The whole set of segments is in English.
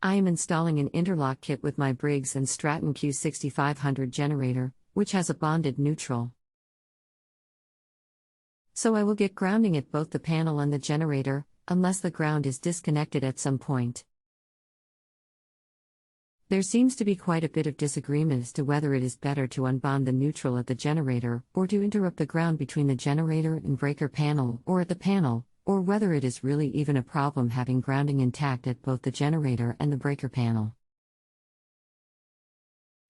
I am installing an interlock kit with my Briggs & Stratton Q6500 generator, which has a bonded neutral. So I will get grounding at both the panel and the generator, unless the ground is disconnected at some point. There seems to be quite a bit of disagreement as to whether it is better to unbond the neutral at the generator, or to interrupt the ground between the generator and breaker panel, or at the panel, or whether it is really even a problem having grounding intact at both the generator and the breaker panel.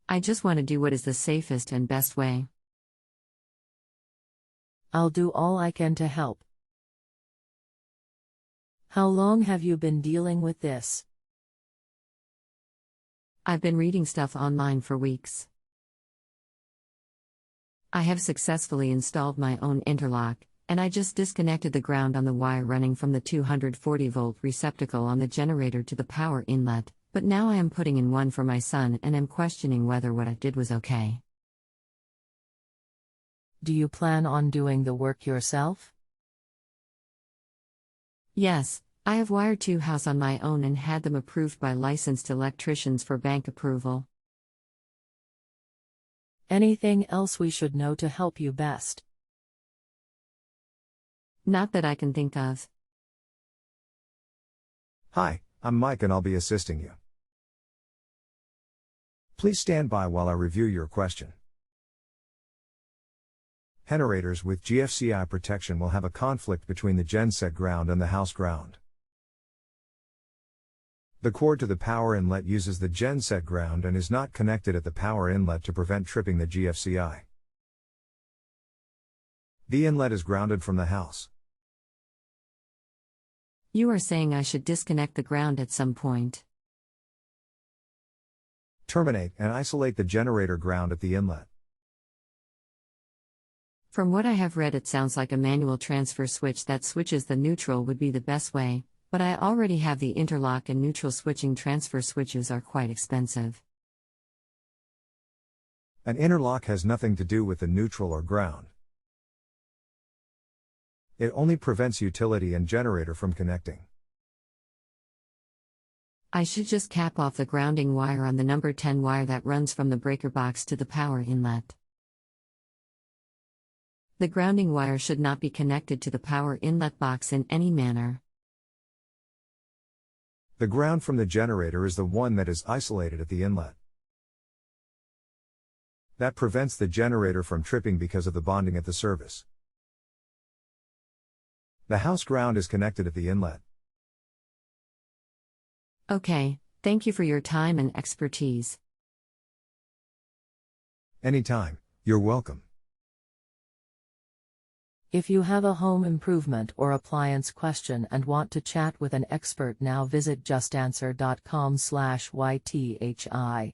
I just want to do what is the safest and best way. I'll do all I can to help. How long have you been dealing with this? I've been reading stuff online for weeks. I have successfully installed my own interlock, and I just disconnected the ground on the wire running from the 240-volt receptacle on the generator to the power inlet, but now I am putting in one for my son and am questioning whether what I did was okay. Do you plan on doing the work yourself? Yes, I have wired 2 houses on my own and had them approved by licensed electricians for bank approval. Anything else we should know to help you best? Not that I can think of. Hi, I'm Mike and I'll be assisting you. Please stand by while I review your question. Generators with GFCI protection will have a conflict between the genset ground and the house ground. The cord to the power inlet uses the genset ground and is not connected at the power inlet to prevent tripping the GFCI. The inlet is grounded from the house. You are saying I should disconnect the ground at some point. Terminate and isolate the generator ground at the inlet. From what I have read, it sounds like a manual transfer switch that switches the neutral would be the best way, but I already have the interlock and neutral switching transfer switches are quite expensive. An interlock has nothing to do with the neutral or ground. It only prevents utility and generator from connecting. I should just cap off the grounding wire on the number 10 wire that runs from the breaker box to the power inlet. The grounding wire should not be connected to the power inlet box in any manner. The ground from the generator is the one that is isolated at the inlet. That prevents the generator from tripping because of the bonding at the service. The house ground is connected at the inlet. Okay, thank you for your time and expertise. Anytime, you're welcome. If you have a home improvement or appliance question and want to chat with an expert now, visit justanswer.com/ythi.